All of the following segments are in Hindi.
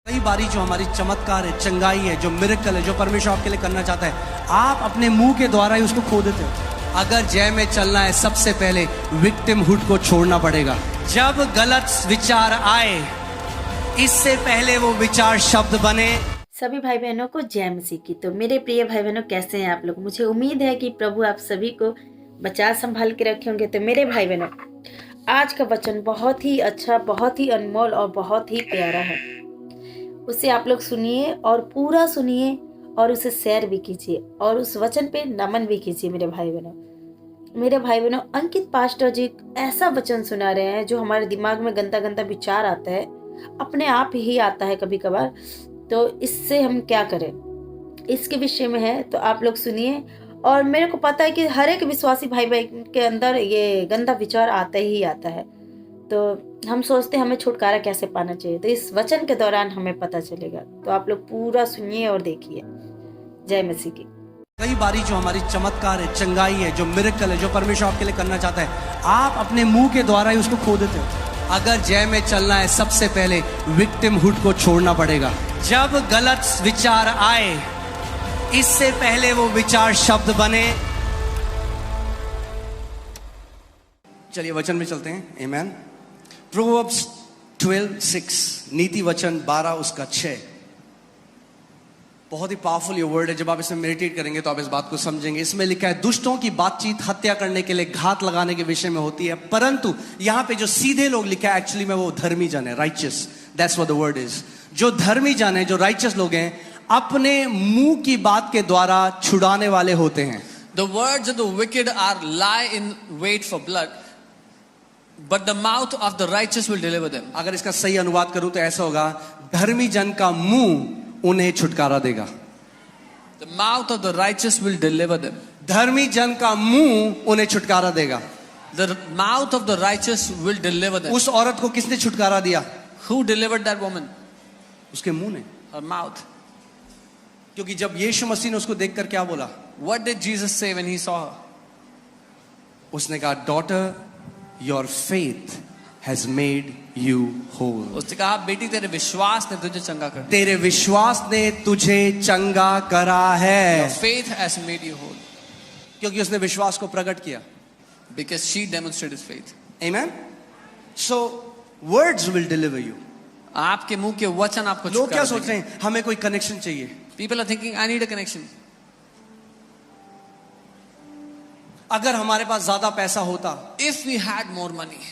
कई बारी जो हमारी चमत्कार है, चंगाई है, जो मिरेकल है, जो परमेश्वर आपके लिए करना चाहता है, आप अपने मुंह के द्वारा ही उसको खो देते हो। अगर जय में चलना है, सबसे पहले विक्टिमहुड को छोड़ना पड़ेगा। जब गलत विचार आए, इससे पहले वो विचार शब्द बने। सभी भाई बहनों को जय मसीह की। तो मेरे प्रिय भाई बहनों, कैसे हैं आप लोग? मुझे उम्मीद है कि प्रभु आप सभी को बचा संभाल के रखे होंगे। तो मेरे भाई बहनों, आज का वचन बहुत ही अच्छा, बहुत ही अनमोल और बहुत ही प्यारा है। उसे आप लोग सुनिए और पूरा सुनिए और उसे शेयर भी कीजिए और उस वचन पे नमन भी कीजिए। मेरे भाई बहनों, अंकित पास्टर जी ऐसा वचन सुना रहे हैं जो हमारे दिमाग में गंदा गंदा विचार आता है, अपने आप ही आता है कभी कभार। तो इससे हम क्या करें, इसके विषय में है। तो आप लोग सुनिए। और मेरे को पता है कि हर एक विश्वासी भाई के अंदर ये गंदा विचार आता ही आता है। तो हम सोचते हैं हमें छुटकारा कैसे पाना चाहिए, तो इस वचन के दौरान हमें पता चलेगा। तो आप लोग पूरा सुनिए और देखिए। जय मसीह की। कई बारी जो हमारी चमत्कार है, चंगाई है, जो मिरेकल है, जो परमेश्वर आपके लिए करना चाहता है, आप अपने मुंह के द्वारा ही उसको खो देते हो। अगर जय में चलना है, सबसे पहले विक्टिमहुड को छोड़ना पड़ेगा। जब गलत विचार आए, इससे पहले वो विचार शब्द बने। चलिए वचन में चलते हैं। आमेन। प्रोवर्ब्स 12:6, नीति वचन 12 उसका 6। बहुत ही पावरफुल ये वर्ड है। जब आप इसमें मेडिटेट करेंगे तो आप इस बात को समझेंगे। इसमें लिखा है, दुष्टों की बातचीत हत्या करने के लिए, घात लगाने के विषय में होती है, परंतु यहाँ पे जो सीधे लोग लिखा है, एक्चुअली में वो धर्मी जन है, righteous. That's what the word is. जो धर्मी जन है, जो राइचियस लोग हैं, अपने मुंह की बात के द्वारा छुड़ाने वाले होते हैं। The words of the wicked are lie in wait for blood, but the mouth of the righteous will deliver them. अगर इसका सही अनुवाद करूं तो ऐसा होगा, धर्मी जन का मुंह उन्हें छुटकारा देगा। The mouth of the righteous will deliver them. धर्मी जन का मुंह उन्हें छुटकारा देगा। The mouth of the righteous will deliver them. उस औरत को किसने छुटकारा दिया? Who delivered that woman? उसके मुंह ने, Her mouth. क्योंकि जब यीशु मसीह ने उसको देखकर क्या बोला? What did Jesus say when he saw her? उसने कहा, daughter, your faith has made you whole. उसने कहा, बेटी तेरे विश्वास ने तुझे चंगा कर दिया। तेरे विश्वास ने तुझे चंगा करा है। Your faith has made you whole. क्योंकि उसने विश्वास को प्रकट किया। Because she demonstrated faith. Amen. So words will deliver you. आपके मुंह के वचन आपको लोग क्या छुटकारा सोच रहे हैं? हमें कोई कनेक्शन चाहिए। People are thinking, I need a connection. अगर हमारे पास ज्यादा पैसा होता, If we had more money.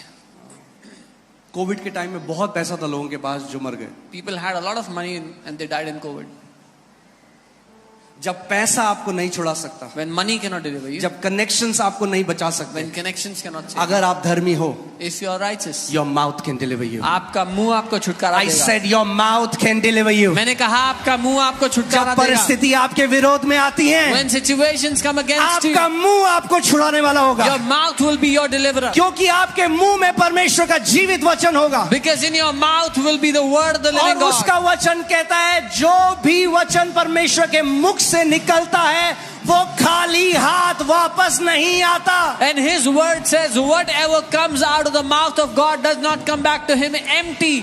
Covid के टाइम में बहुत पैसा था लोगों के पास जो मर गए। People had a lot of money and they died in COVID. जब पैसा आपको नहीं छुड़ा सकता, When money cannot deliver you, जब कनेक्शंस आपको नहीं बचा सकते, when connections cannot save, अगर आप धर्मी हो, if you are righteous, your mouth can deliver you. आपका मुंह आपको छुटकारा I देगा। said your mouth can deliver you. मैंने कहा आपका मुंह आपको छुटकारा जब देगा। परिस्थिति आपके विरोध में आती है, When situations come against you, आपका मुंह आपको छुड़ाने वाला होगा। your mouth will be your deliverer. क्योंकि आपके मुंह में परमेश्वर का जीवित वचन होगा। Because in your mouth will be the word of the living और उसका God. वचन कहता है, जो भी वचन परमेश्वर के मुख से निकलता है, वो खाली हाथ वापस नहीं आता। And his word says, whatever comes out of the mouth of God does not come back to him empty.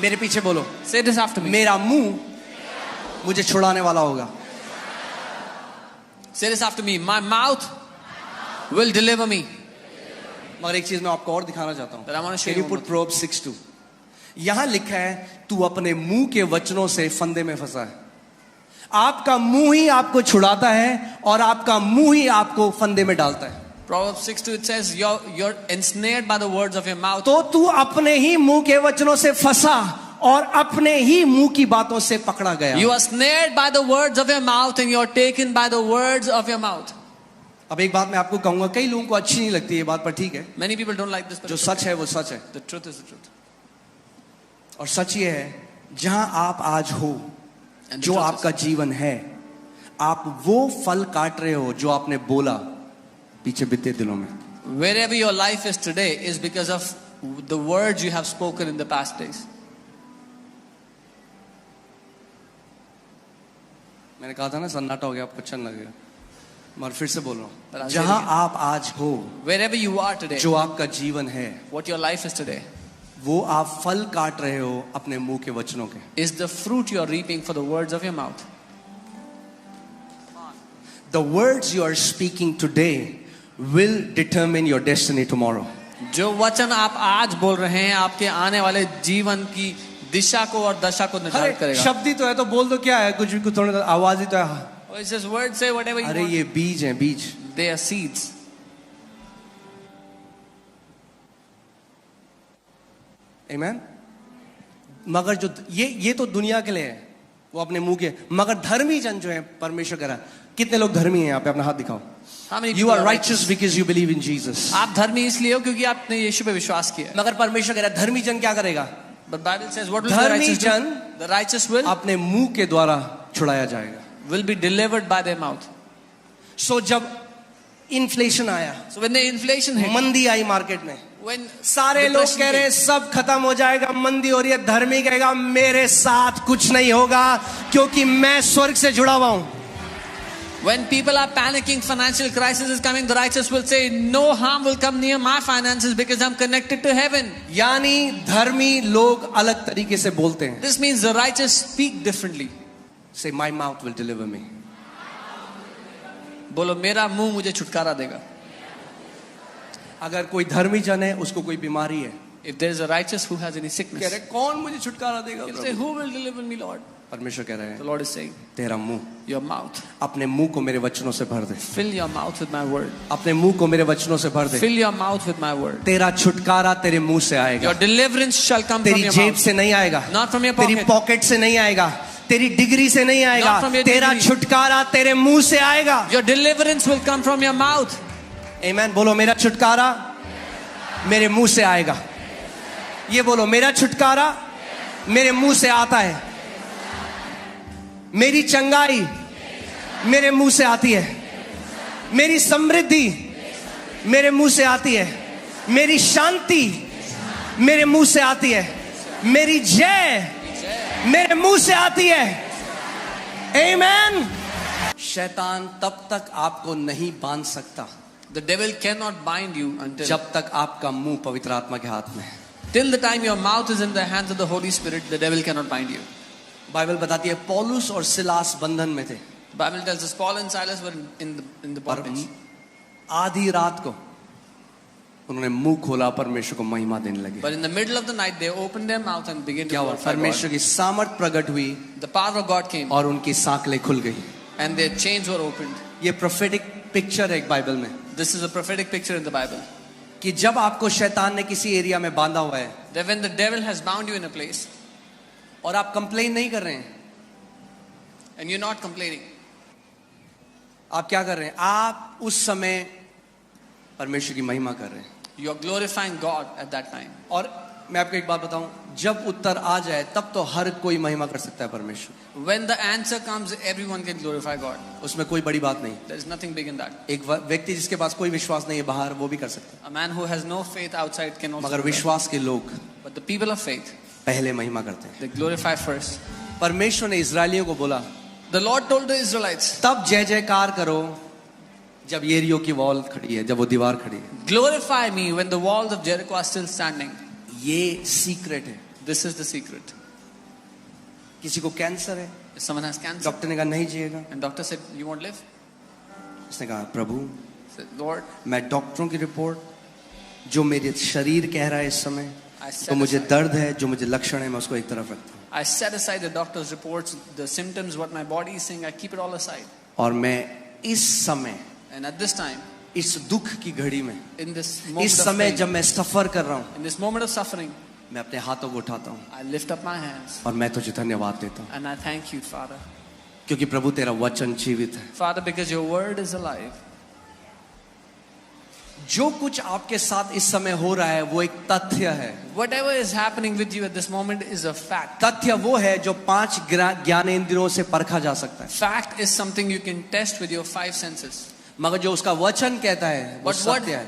मेरे पीछे बोलो, Say this after me. मेरा मुंह मुझे छुड़ाने वाला होगा। Say this after me. My mouth will deliver me. मगर एक चीज मैं आपको और दिखाना चाहता हूं। But I want to show Can you you one put Proverbs 6:2? यहां लिखा है, तू अपने मुंह के वचनों से फंदे में फंसा है। आपका मुंह ही आपको छुड़ाता है और आपका मुंह ही आपको फंदे में डालता है। Proverbs 6:2, it says, you're ensnared by the words of your mouth. तो तू अपने ही मुंह के वचनों से फंसा और अपने ही मुंह की बातों से पकड़ा गया। You are snared by the words of your mouth and you are taken by the words of your mouth. अब एक बात मैं आपको कहूंगा, कई लोगों को अच्छी नहीं लगती ये बात, पर ठीक है। Many people don't like this, but जो it's सच okay. है वो सच है। The truth is the truth. और सच ये है, जहां आप आज हो, And the जो truth आपका जीवन है, आप वो फल काट रहे हो जो आपने बोला पीछे बीते दिनों में। Wherever your life is today is because of the words you have spoken in the past days. मैंने कहा था ना, सन्नाटा हो गया, आपको अच्छा लगेगा, मगर फिर से बोल रहा But हूं, I'll say it जहां again. आप आज हो, Wherever you are today, जो आपका जीवन है, what your life is today, वो आप फल काट रहे हो अपने मुंह के वचनों के. is the fruit you are reaping for the words of your mouth. The words you are speaking today will determine your destiny tomorrow. जो वचन आप आज बोल रहे हैं आपके आने वाले जीवन की दिशा को और दशा को निर्धारित अरे करेगा. शब्द ही तो है तो बोल दो क्या है, कुछ भी कुछ थोड़ा आवाज ही तो है. Oh, it's just words, say whatever you अरे want. ये बीज हैं, बीज. They are seeds. Amen. मगर जो ये तो दुनिया के लिए है, वो अपने मुंह के. मगर धर्मी जन जो है परमेश्वर कह रहा है. कितने लोग धर्मी हैं यहाँ पे, अपना हाथ दिखाओ. How many You people are righteous because you believe in Jesus. आप धर्मी इसलिए हो क्योंकि आपने यीशु पे विश्वास किया है. मगर परमेश्वर कह रहा है धर्मी जन क्या करेगा? But Bible says what will the धर्मी righteous जन do? The righteous will अपने मुंह के द्वारा छुड़ाया जाएगा. be delivered by their mouth. सो जब इन्फ्लेशन आया, So when the inflation hit, मंदी आई मार्केट में, when सारे लोग depression कह रहे हैं came, सब खत्म हो जाएगा, मंदी हो रही है. धर्मी कहेगा मेरे साथ कुछ नहीं होगा क्योंकि मैं स्वर्ग से जुड़ा हुआ हूं. when people are panicking, financial crisis is coming, the righteous will say no harm will come near my finances because I'm connected to heaven. यानी धर्मी लोग अलग तरीके से बोलते हैं. This means the righteous speak differently. Say my mouth will deliver me. बोलो मेरा मुंह मुझे छुटकारा देगा. अगर कोई धर्मी जन है उसको कोई बीमारी है, If there is a righteous who has any कह sickness, रहे कौन मुझे छुटकारा देगा he'll say Prabhu? who will deliver me, Lord? परमेश्वर कह रहे The हैं Lord is saying तेरा मुंह, your mouth. अपने मुंह को मेरे वचनों से भर दे. Fill your mouth with my word. अपने मुंह को मेरे वचनों से भर दे. Fill your mouth with my word. तेरा छुटकारा तेरे मुंह से आएगा. Your deliverance shall come from तेरी your जेब mouth. से नहीं आएगा, Not from your तेरी pocket. पॉकेट से नहीं आएगा, तेरी डिग्री से नहीं आएगा. Not from your तेरा degree. छुटकारा तेरे मुंह से आएगा. Your deliverance will come from your mouth. आमीन. बोलो मेरा छुटकारा मेरे मुंह से आएगा. ये बोलो मेरा छुटकारा मेरे मुंह से आता है. मेरी चंगाई मेरे मुंह से आती है. मेरी समृद्धि मेरे मुंह से आती है. मेरी शांति मेरे मुंह से आती है. मेरी जय मेरे मुंह से आती है. आमीन. शैतान तब तक आपको नहीं बांध सकता The devil cannot bind you until जब तक आपका मुंह पवित्र आत्मा के हाथ में है. till the time your mouth is in the hands of the Holy Spirit. The devil cannot bind you. Bible बताती है पौलुस और सिलास बंधन में थे. Bible tells us Paul and Silas were in the और bondage. आधी रात को उन्होंने मुंह खोला, परमेश्वर को महिमा देने लगे. But in the middle of the night, they opened their mouth and began to क्या हुआ? glorify परमेश्वर God. की सामर्थ प्रकट हुई The power of God came और उनकी सांकलें खुल गई. and their chains were opened. ये प्रोफेटिक पिक्चर है एक बाइबल में This is a prophetic picture in the Bible. कि जब आपको शैतान ने किसी एरिया में बांधा हुआ है That when the devil has bound you in a place और आप कंप्लेन नहीं कर रहे हैं, and you're not complaining, आप क्या कर रहे हैं? आप उस समय परमेश्वर की महिमा कर रहे हैं. you're glorifying God at that time. और मैं आपको एक बात बताऊं, जब उत्तर आ जाए तब तो हर कोई महिमा कर सकता है परमेश्वर. When the answer comes, everyone can glorify God. उसमें कोई बड़ी बात नहीं. There is nothing big in that. एक व्यक्ति जिसके पास कोई विश्वास नहीं है बाहर, वो भी कर सकता है. A man who has no faith outside can also मगर do that. विश्वास के लोग But the people of faith, पहले महिमा करते हैं. they glorify first. परमेश्वर ने इजरायलियों को बोला The Lord told the Israelites, तब जय जयकार करो जब येरियो की वॉल खड़ी है, जब वो दीवार खड़ी है. glorify me when the walls of Jericho are still standing. ये सीक्रेट है. This is the secret. किसी को कैंसर है, If someone has cancer doctor ने कहा नहीं जिएगा. and doctor said you won't live, उसने कहा प्रभु said, Lord, मैं डॉक्टरों की रिपोर्ट जो मेरे शरीर कह रहा है इस समय, I set तो मुझे aside- दर्द है, जो मुझे लक्षण है मैं उसको एक तरफ रखता हूँ. I set aside the doctor's reports, the symptoms, what my body is saying, I keep it all aside. और मैं इस समय And at this time, इस दुख की घड़ी में, in this moment इस of समय pain, जब मैं सफर कर रहा हूँ, in this moment of suffering, मैं अपने हाथों को उठाता हूँ I lift up my hands और मैं तुझे धन्यवाद देता हूँ. and I thank you, Father. क्योंकि प्रभु तेरा वचन जीवित है. Father, because your word is alive. जो कुछ आपके साथ इस समय हो रहा है वो एक तथ्य है. Whatever is happening with you at this moment is a fact. तथ्य वो है जो 5 ज्ञानेंद्रियों से परखा जा सकता है. Fact is something you can test with your 5 senses. मगर जो उसका वचन कहता है वो But सत्य है.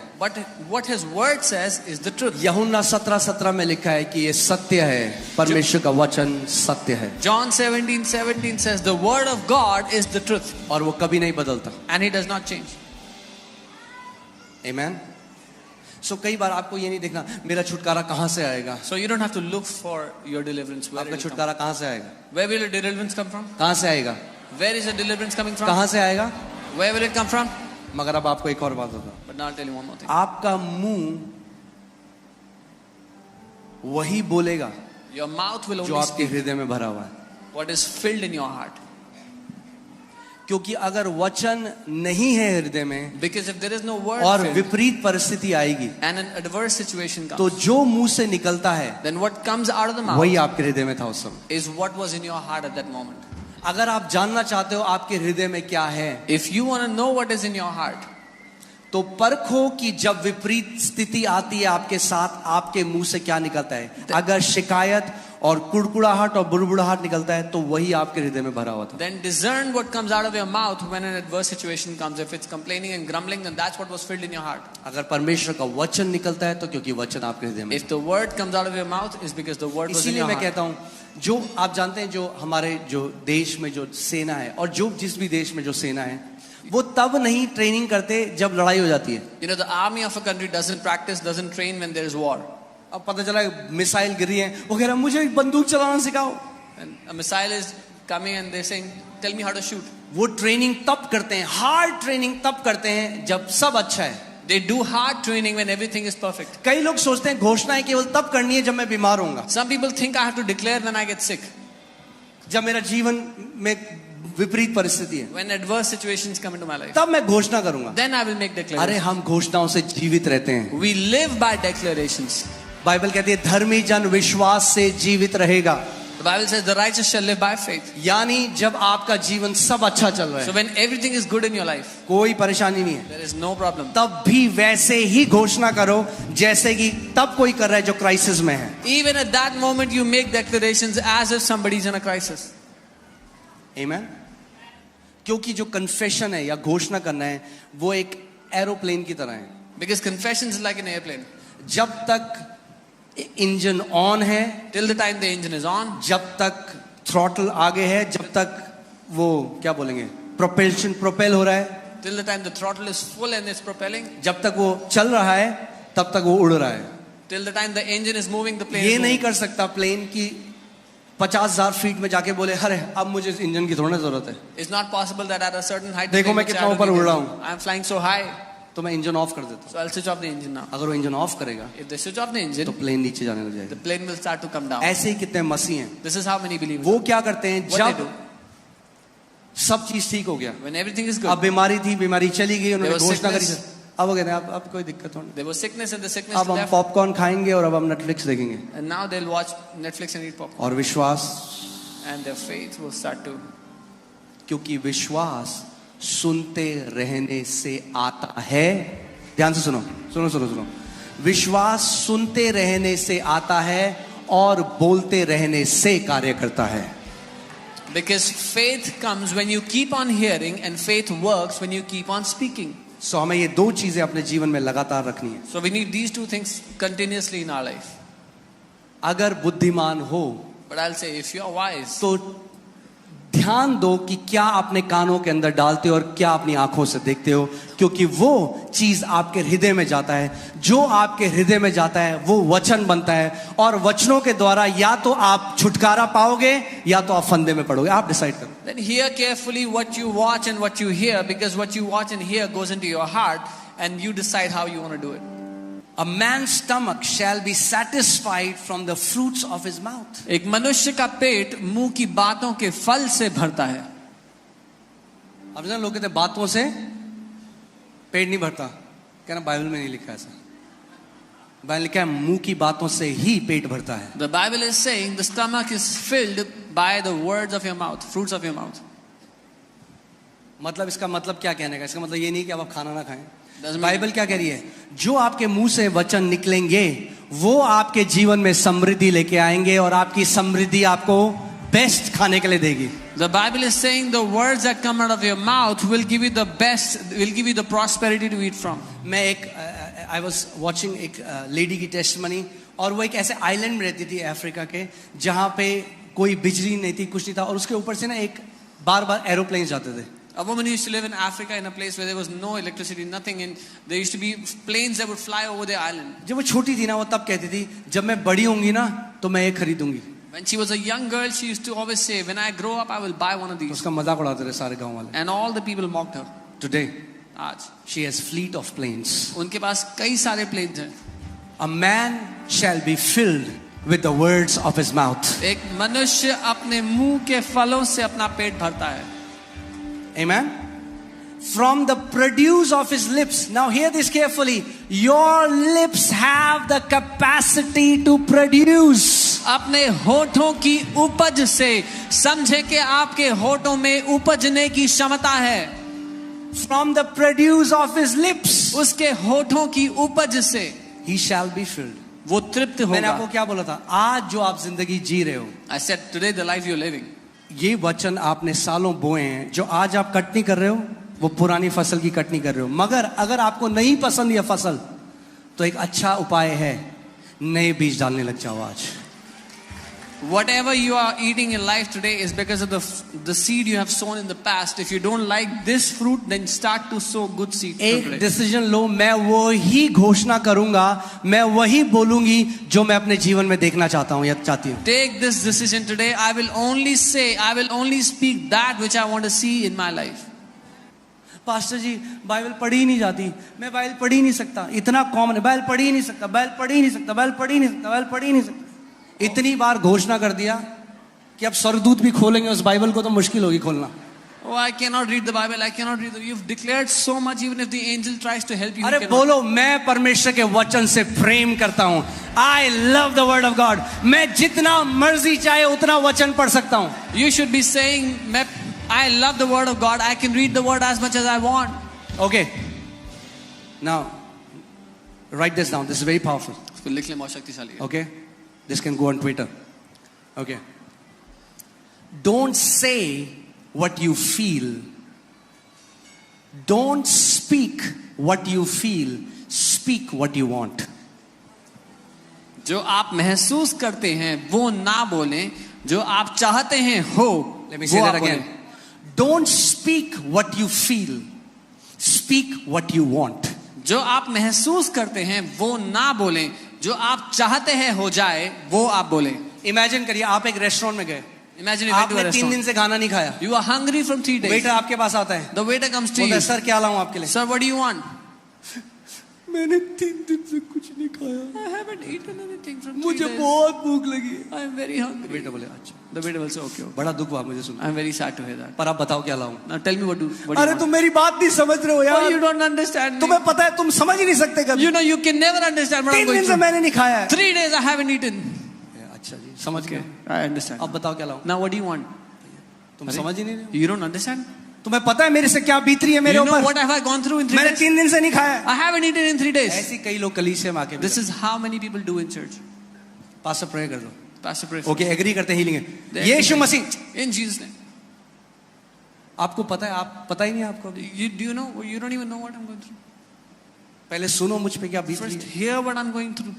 what his word says is the truth. यूहन्ना 17:17 में लिखा है कि ये सत्य है, परमेश्वर का वचन सत्य है John 17:17 says the word of God is the truth और वो कभी नहीं बदलता. and he does not change. आमीन. सो कई बार आपको ये नहीं देखना मेरा छुटकारा कहाँ से आएगा, So you don't have to look for your deliverance. Where आपका it will come. छुटकारा कहाँ से आएगा, Where will your deliverance come from? कहाँ से आएगा, Where is the deliverance coming from? कहाँ से आएगा. Where will it come from? मगर अब आपको एक और बात होगा, But now I'll tell you one more thing. आपका मुंह वही बोलेगा Your mouth will जो only आपके speak हृदय में भरा हुआ है. what is filled in your heart. क्योंकि अगर वचन नहीं है हृदय में Because if there is no word और filled विपरीत परिस्थिति आएगी and an adverse situation तो comes, जो मुंह से निकलता है then what comes out of the mouth वही आपके हृदय में था उस समय. is what was in your heart at that moment. अगर आप जानना चाहते हो आपके हृदय में क्या है, If you want to know what is in your heart, तो परखो कि जब विपरीत स्थिति आती है आपके साथ आपके मुंह से क्या निकलता है. अगर शिकायत और कुड़कुड़ाहट और बुड़बुड़ाहट निकलता है तो वही आपके हृदय में भरा हुआ था. then discern what comes out of your mouth when an adverse situation comes. If it's complaining and grumbling, then that's what was filled in your heart. अगर परमेश्वर का वचन निकलता है तो क्योंकि वचन आपके हृदय में. If the word comes out of your mouth, is because the word was in इसीलिए your मैं heart. कहता हूँ जो आप जानते हैं जो हमारे जो देश में जो सेना है और जो जिस भी देश में जो सेना है वो तब नहीं ट्रेनिंग करते जब लड़ाई हो जाती है. You know, the army of a country doesn't practice, doesn't train when there is war. अब पता चला मिसाइल गिरी है, वो कह रहा है मुझे बंदूक चलाना सिखाओ. And a missile is coming and they're saying, tell me how to shoot. वो ट्रेनिंग तब करते हैं, हार्ड ट्रेनिंग तब करते हैं जब सब अच्छा है. They do hard training when everything is perfect. कई लोग सोचते हैं घोषणाएं केवल तब करनी है जब मैं बीमार होऊंगा, Some people think I have to declare when I get sick, जब मेरा जीवन में विपरीत परिस्थिति है when adverse situations come into my life. तब मैं घोषणा करूंगा. Then I will make अरे declarations. हम घोषणाओं से जीवित रहते हैं. We live by declarations. Bible कहती है धर्मी जन विश्वास से जीवित रहेगा. The Bible says the righteous shall live by faith. यानी जब आपका जीवन सब अच्छा चल रहा So है, when everything is good in your life, कोई परेशानी नहीं है, there is no problem. तब भी वैसे ही घोषणा करो जैसे कि तब कोई कर रहा है जो क्राइसिस में है. Even at that moment you make declarations as if somebody is in a crisis. आमीन. क्योंकि जो कन्फेशन है या घोषणा करना है वो एक एरोप्लेन की तरह है. Because confession is like an airplane. जब तक इंजन ऑन है, Till the time the engine is on, जब तक थ्रॉटल आगे है, जब तक वो क्या बोलेंगे प्रोपेल हो रहा है, till the time the throttle is full and it's propelling, जब तक वो चल रहा है तब तक वो उड़ रहा है. till the time the engine is moving, the plane ये is नहीं moving. कर सकता प्लेन की 50,000 फीट में जाके बोले अरे अब मुझे इस इंजन की थोड़ा जरूरत है, It's not possible that at a certain height, देखो मैं the plane कितना will say, ऊपर उड़ रहा "I हूँ." am flying so high, तो मैं इंजन ऑफ कर देता हूँ. so I'll switch off the engine now. अगर वो इंजन ऑफ करेगा If they switch off the तो engine, प्लेन नीचे जाने लग the जाएगा. plane will start to come down. ऐसे ही कितने मसीह हैं, This is how many believers. वो क्या करते हैं What they जब do, सब चीज ठीक हो गया, when everything is अब good, बीमारी थी, बीमारी चली गई, उन्होंने There was घोषणा करी, sickness. अब वो कहते हैं अब कोई दिक्कत हो नहीं, there was sickness and the sickness अब हम left, पॉपकॉर्न खाएंगे और अब हम नेटफ्लिक्स देखेंगे. and now they'll watch Netflix and eat popcorn, और विश्वास, and their faith will start to. क्योंकि विश्वास सुनते रहने से आता है. ध्यान से सुनो सुनो सुनो सुनो. विश्वास सुनते रहने से आता है और बोलते रहने से कार्य करता है. Because faith comes when you keep on hearing, and faith works when you keep on speaking. सो हमें ये दो चीजें अपने जीवन में लगातार रखनी है. So we need these two things continuously in our life. अगर बुद्धिमान हो But I'll say, if you are wise, तो ध्यान दो कि क्या अपने कानों के अंदर डालते हो और क्या अपनी आंखों से देखते हो, क्योंकि वो चीज आपके हृदय में जाता है. जो आपके हृदय में जाता है वो वचन बनता है और वचनों के द्वारा या तो आप छुटकारा पाओगे या तो आप फंदे में पड़ोगे. आप डिसाइड करो. then hear carefully what you watch and what you hear, because what you watch and hear goes into your heart, and you decide how you want to do it. A man's stomach shall be satisfied from the fruits of his mouth. एक मनुष्य का पेट मुंह की बातों के फल से भरता है. अब ना लोग कहते हैं बातों से पेट नहीं भरता, कहना बाइबल में नहीं लिखा ऐसा. बाइबल लिखा है मुंह की बातों से ही पेट भरता है. The Bible is saying the stomach is filled by the words of your mouth, fruits of your mouth. मतलब इसका मतलब क्या कहने का, इसका मतलब ये नहीं कि अब आप खाना ना खाएं. Doesn't mean- बाइबल क्या कह रही है, जो आपके मुंह से वचन निकलेंगे वो आपके जीवन में समृद्धि लेके आएंगे और आपकी समृद्धि आपको बेस्ट खाने के लिए देगी. The Bible is saying the words that come out of your mouth will give you the best, will give you the prosperity to eat from. मैं एक आई वॉज वॉचिंग एक लेडी की टेस्टमनी, और वो एक ऐसे आइलैंड में रहती थी अफ्रीका के जहाँ पे कोई बिजली नहीं थी, कुछ नहीं था, और उसके ऊपर से ना एक बार बार एरोप्लेन जाते थे. A woman used to live in Africa in a place where there was no electricity, nothing, and there used to be planes that would fly over the island. जब वो छोटी थी ना, वो तब कहती थी, जब मैं बड़ी होंगी ना तो मैं ये खरीदूंगी. When she was a young girl, she used to always say, when I grow up, I will buy one of these. उसका मजाक उड़ाते रहे सारे गांव वाले. And all the people mocked her. Today आज she has fleet of planes. उनके पास कई सारे planes हैं. A man shall be filled with the words of his mouth. एक मनुष्य अपने मुंह के फलों से अपना पेट भरता है. Amen. From the produce of his lips. Now hear this carefully. Your lips have the capacity to produce. अपने होठों की उपज से समझे कि आपके होठों में उपजने की क्षमता है. From the produce of his lips. उसके होठों की उपज से He shall be filled. वो तृप्त मैंने आपको होगा. क्या बोला था? आज जो आप जिंदगी जी रहे हो, I said today the life you're living. ये वचन आपने सालों बोए हैं. जो आज आप कटनी कर रहे हो, वो पुरानी फसल की कटनी कर रहे हो. मगर अगर आपको नहीं पसंद ये फसल, तो एक अच्छा उपाय है, नए बीज डालने लग जाओ आज. Whatever you are eating in life today is because of the seed you have sown in the past. If you don't like this fruit, then start to sow good seed एक today. डिसीजन लो. मैं वो ही घोषणा करूंगा, मैं वही बोलूंगी जो मैं अपने जीवन में देखना चाहता हूं या चाहती हूं. Take this decision today. I will only speak that which I want to see in my life. Pastor ji, Bible पढ़ी ही नहीं जाती. मैं बाइबल पढ़ ही नहीं सकता. इतना कॉमन है, बाइबल पढ़ ही नहीं सकता, बाइबल पढ़ ही नहीं सकता, बाइबल पढ़ ही नहीं सकता, बाइबल पढ़ ही नहीं सकता. इतनी बार घोषणा कर दिया कि अब स्वर्गदूत भी खोलेंगे उस बाइबल को, तो मुश्किल होगी खोलना. Oh, I cannot read the Bible. I cannot read. You've declared so much. Even if the angel tries to help you, अरे you cannot. बोलो, मैं परमेश्वर के वचन से प्रेम करता हूं. I love the word of God. मैं जितना मर्जी चाहे उतना वचन पढ़ सकता हूं. You should be saying, I love the word of God. I can read the word as much as I want. Okay. Now, write this down. This is very powerful. उसको लिख ले, बहुत शक्तिशाली है. Okay. This can go on Twitter. Okay. Don't say what you feel. Don't speak what you feel. Speak what you want. जो आप महसूस करते हैं वो ना बोलें, जो आप चाहते हैं हो. Let me say वो that आप again. बोलें. Don't speak what you feel. Speak what you want. जो आप महसूस करते हैं वो ना बोलें, जो आप चाहते हैं हो जाए वो आप बोलें. Imagine करिए, आप एक रेस्टोरेंट में गए. Imagine you went to a आपने 3 दिन restaurant. से खाना नहीं खाया. You are hungry from 3 days. Waiter आपके पास आता है. The waiter comes to बोलता you. है, सर क्या लाऊं आपके लिए? Sir, what do you want? मैंने 3 दिन से कुछ नहीं खाया. I haven't eaten anything from 3 मुझे days. बहुत भूख लगी है. I am very hungry. Waiter बोले, अच्छा. The waiter will say, okay. बड़ा दुख हुआ मुझे सुन. I am very sad to hear that. पर आप बताओ क्या लाऊं? Now tell me what do you अरे want? तुम मेरी बात नहीं समझ रहे हो Oh, यार. you don't understand me. तुम्हें पता है, तुम समझ ही नहीं सकते कभी. You know you can never understand what I'm 3 going दिन से through. मैंने नहीं खाया है. 3 days I haven't eaten. अच्छा जी, समझ गए. I understand. अब बताओ क्या लाऊं? Now what do you want? तुम समझ ही नहीं रहे हो. You don't understand? तुम्हें पता है मेरे से क्या बीत रही है मेरे You know ऊपर. what have I gone through in 3 मैंने days? 3 दिन से नहीं खाया है. I haven't eaten in 3 days. ऐसी कई लोग कलीसिया में आके This is how many people do in church. Pastor pray कर दो. Pastor pray. ओके, एग्री करते हीलिंग है. They Yeshu agree. Masih. In Jesus' name. आपको पता है, आप पता ही नहीं है आपको. Do you know? You don't even know what I'm going through. पहले सुनो मुझ पे क्या बीत रही First, है. hear what I'm going through.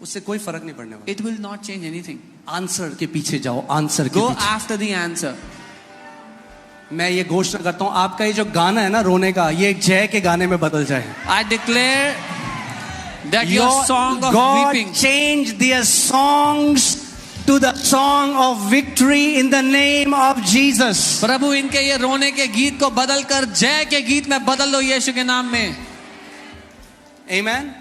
उससे कोई फर्क नहीं पड़ने वाला. It will not change anything. Answer के पीछे जाओ. आंसर के Go पीछे. after the answer. मैं ये घोषणा करता हूँ, आपका ये जो गाना है ना रोने का, ये एक जय के गाने में बदल जाए. I declare that your song of God weeping, change their songs to the song of victory in the name of Jesus. प्रभु इनके ये रोने के गीत को बदल कर जय के गीत में बदल लो यीशु के नाम में. Amen.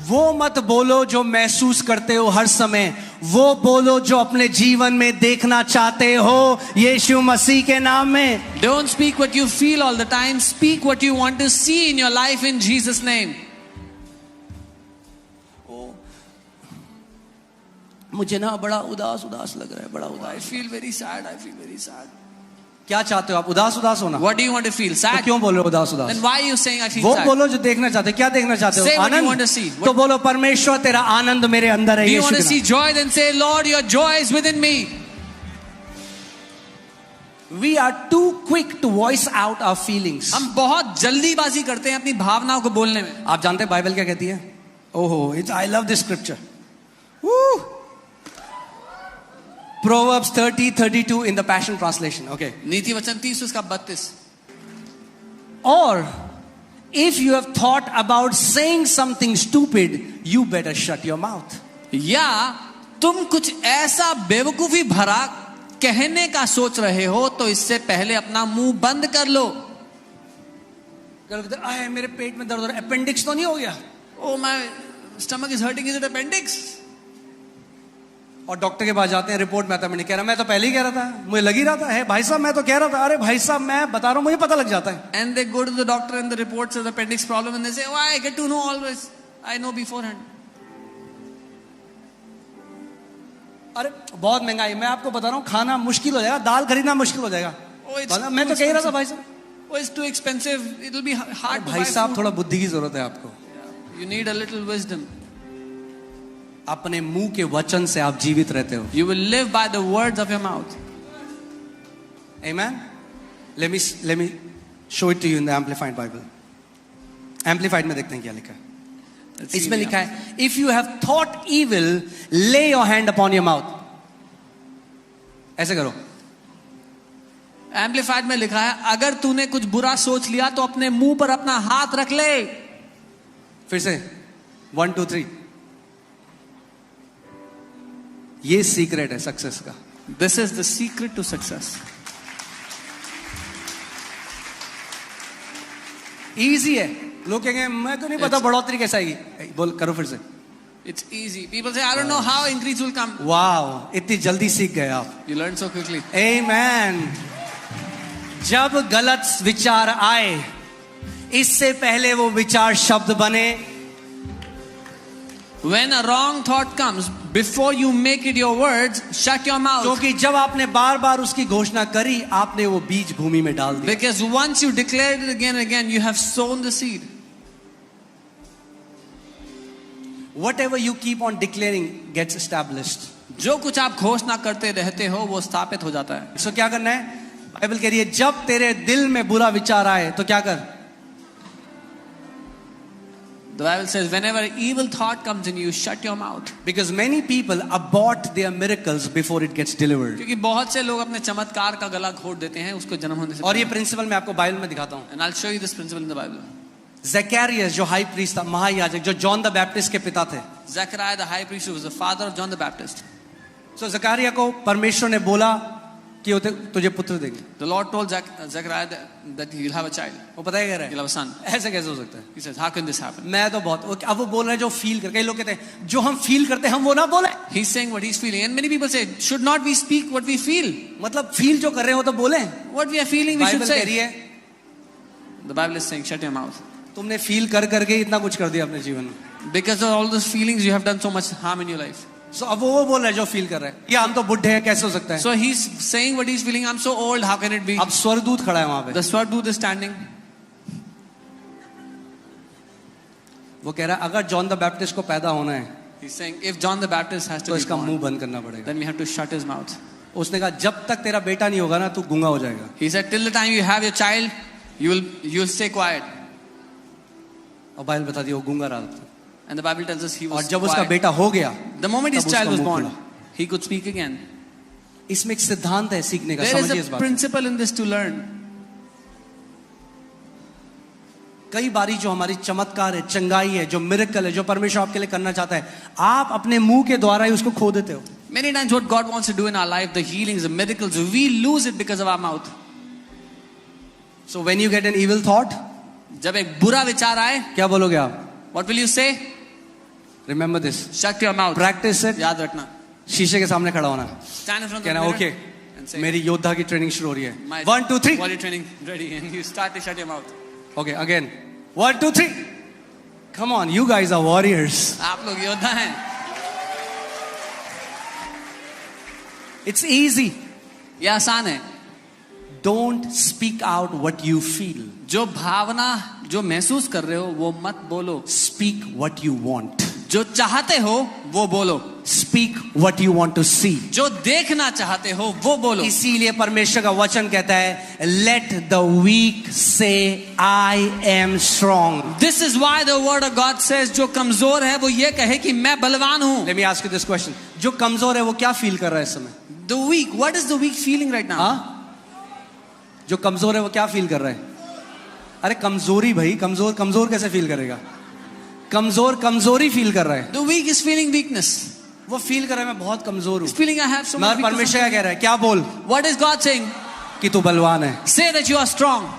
वो मत बोलो जो महसूस करते हो हर समय, वो बोलो जो अपने जीवन में देखना चाहते हो यीशु मसीह के नाम में. Don't speak what you feel all the time. Speak what you want to see in your life in Jesus' name. मुझे ना बड़ा उदास उदास लग रहा है, बड़ा I उदास. feel very sad. I feel very sad. क्या चाहते हो आप? उदास उदास होना? What do you want to feel? तो Sad? क्यों बोल रहे हो उदास उदास? Then why are you saying I feel वो sad? बोलो जो देखना चाहते हो. क्या देखना चाहते हो? Say what you Anand. want to see. तो बोलो परमेश्वर तेरा आनंद मेरे अंदर है Do you Yeshu want to के see नाम. joy? Then say, Lord, your joy is within me. We are too quick to voice out our feelings. हम बहुत जल्दीबाजी करते हैं अपनी भावनाओं को बोलने में. आप जानते हैं बाइबल क्या कहती है? ओहो, I love this scripture. Woo! Proverbs 30:32 in the Passion Translation. Okay. नीति वचन 30 उसका 32. Or if you have thought about saying something stupid, you better shut your mouth. या तुम कुछ ऐसा बेवकूफी भरा कहने का सोच रहे हो तो इससे पहले अपना मुंह बंद कर लो. आए मेरे पेट में दर्द हो रहा है, अपेंडिक्स तो नहीं हो गया? Oh, my stomach is hurting. Is it appendix? और डॉक्टर के पास जाते हैं, रिपोर्ट में आता है, मैंने कह रहा, मैं तो पहले ही कह रहा था, मुझे लग ही रहा था. है भाई साहब, मैं तो कह रहा था. अरे भाई साहब, मैं बता रहा हूं, मुझे पता लग जाता है. And they go to the doctor and the report says appendix problem and they say, oh, I get to know always. I know beforehand. अरे बहुत महंगाई, मैं आपको बता रहा हूँ, खाना मुश्किल हो जाएगा, दाल खरीदना मुश्किल हो जाएगा. मैं तो कह रहा था भाई साहब. Oh, it's too expensive. It'll be hard to buy. भाई साहब, थोड़ा बुद्धि की जरूरत है आपको. You need a little wisdom. अपने मुंह के वचन से आप जीवित रहते हो. You will live by the words of your mouth. Amen. Let me show it to you in the Amplified Bible. Amplified में देखते हैं क्या लिखा है. इसमें लिखा है, if you have thought evil, lay your hand upon your mouth. ऐसे करो. Amplified में लिखा है, अगर तूने कुछ बुरा सोच लिया तो अपने मुंह पर अपना हाथ रख ले. फिर से 1 2 3. ये सीक्रेट है सक्सेस का. This is the secret to success. Easy है. लोग कहेंगे मैं तो नहीं पता बढ़ोतरी कैसे आएगी. बोल करो फिर से. It's easy. People say, I don't know how increase will come. Wow, इतनी जल्दी सीख गए आप. You learn so quickly. Amen. जब गलत विचार आए, इससे पहले वो विचार शब्द बने. When a wrong thought comes, before you make it your words, shut your mouth. क्योंकि जब आपने बार बार उसकी घोषणा करी, आपने वो बीज भूमि में डाल दिया. Because once you declare it again and again, you have sown the seed. Whatever you keep on declaring gets established. जो कुछ आप घोषणा करते रहते हो वो स्थापित हो जाता है. सो क्या करना है? बाइबल कह रही है, जब तेरे दिल में बुरा विचार आए तो क्या कर? The Bible says, whenever evil thought comes in you, shut your mouth. Because many people abort their miracles before it gets delivered. क्योंकि बहुत से लोग अपने चमत्कार का गला घोट देते हैं उसको जन्म होने से. और ये प्रिंसिपल मैं आपको बाइबल में दिखाता हूँ. And I'll show you this principle in the Bible. Zakaria जो हाई प्रीस्ट था, महायाजक, जो जॉन द बैप्टिस्ट के पिता थे. Zechariah the high priest, who was the father of John the Baptist. सो ज़करिया को परमेश्वर ने बोला कि वो तुझे पुत्र देंगे. The Lord told Zechariah that he will have a child. वो पता है क्या रहा He'll have a son. है? ऐसे कैसे हो सकता है? He says, how can this happen? मैं तो बहुत, अब वो बोल रहे हैं जो फील कर. कई लोग कहते हैं जो हम फील करते हैं हम वो ना बोले. He's saying what he's feeling, and many people say, should not we speak what we feel? मतलब फील जो कर रहे हो तो बोले. What we are feeling, we should Bible कह रही say. है, The Bible is saying, shut your mouth. तुमने फील कर करके इतना कुछ कर दिया अपने जीवन में. Because of all those feelings, you have done so much harm in your life. सो अब वो बोल रहा है जो फील कर रहा है, ये हम तो बुढ़े हैं, कैसे हो सकता है? So he's saying what he's feeling. I'm so old. How can it be? अब स्वर्गदूत खड़ा है वहां पे. The Swarduta is standing. वो कह रहा है अगर जॉन द बैप्टिस्ट को पैदा होना है He's saying, if John the Baptist has तो to be इसका मुंह born, बंद करना पड़ेगा. then we have to shut his mouth. उसने कहा जब तक तेरा बेटा नहीं होगा ना तू गूंगा हो जाएगा. He said, till the time you have your child, you'll stay quiet. और बाइबल बताती है वो गूंगा रहा था. And the Bible tells us he और was जब उसका quiet. बेटा हो गया, The moment his तब child उसका was मुंह born, खुला. he could speak again. इसमें एक सिद्धांत है सीखने का. There समझिए is इस a बात. principle in this to learn. कई बारी जो हमारी चमत्कार है, चंगाई है, जो मिरेकल है, जो परमेश्वर आपके लिए करना चाहता है, आप अपने मुंह के द्वारा ही उसको खो देते हो. Many times what God wants to do in our life, the healings, the miracles, we lose it because of our mouth. So when you get an evil thought, जब एक बुरा विचार आए, क्या बोलोगे आप? what will you say? Remember this. Shut your mouth. Practice it. याद रखना. शीशे के सामने खड़ा होना. Stand in front of the कहना mirror ओके, and say, मेरी योद्धा की ट्रेनिंग शुरू हो रही है. my 1 2 3. body training ready, and you start to shut your mouth. Okay, again. 1 2 3. Come on, you guys are warriors. आप लोग योद्धा हैं. It's easy. ये आसान है. Don't speak out what you feel. जो भावना जो महसूस कर रहे हो वो मत बोलो. Speak what you want. जो चाहते हो वो बोलो. Speak what you want to see. जो देखना चाहते हो वो बोलो. इसीलिए परमेश्वर का वचन कहता है, Let the weak say I am strong. This is why the word of God says, जो कमजोर है वो ये कहे कि मैं बलवान हूँ. Let me ask you this question. जो कमजोर है वो क्या फील कर रहा है इस समय? The weak, what is the weak feeling right now? हाँ? जो कमजोर है वो क्या फील कर रहा है? अरे कमजोरी भाई, कमजोर कमजोर कैसे फील करेगा? कमजोर कमजोरी फील कर रहा है। The weak is feeling weakness. वो फील कर रहा है मैं बहुत कमजोर हूँ। He's feeling I have so much मगर weakness. परमेश्वर क्या कह रहा है? क्या बोल What is God saying? कि तू बलवान है। Say that you are strong.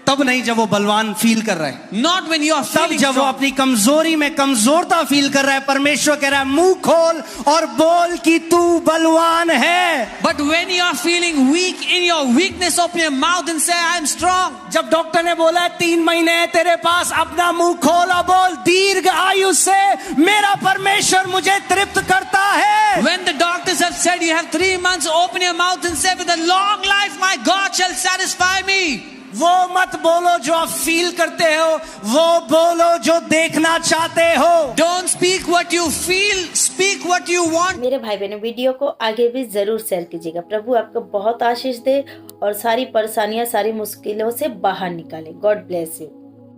तब नहीं जब वो बलवान फील कर रहा है, Not when you are तब feeling जब वो strong. अपनी कमजोरी में कमजोरता फील कर रहा है। परमेश्वर कह रहा है मुंह खोल और बोल कि तू बलवान है। But when you are feeling weak in your weakness, open your mouth and say, I am strong. जब डॉक्टर ने बोला है 3 महीने है तेरे पास, अपना मुंह खोल और बोल दीर्घ आयु से मेरा परमेश्वर मुझे तृप्त करता है। When the doctors have said you have 3 months, open your mouth and say, with a long life, my God shall satisfy me. वो मत बोलो जो आप फील करते हो, वो बोलो जो देखना चाहते हो। Don't speak what you feel, speak what you want. मेरे भाई बहनों, वीडियो को आगे भी जरूर शेयर कीजिएगा। प्रभु आपको बहुत आशीष दे और सारी परेशानियां, सारी मुश्किलों से बाहर निकाले। God bless you.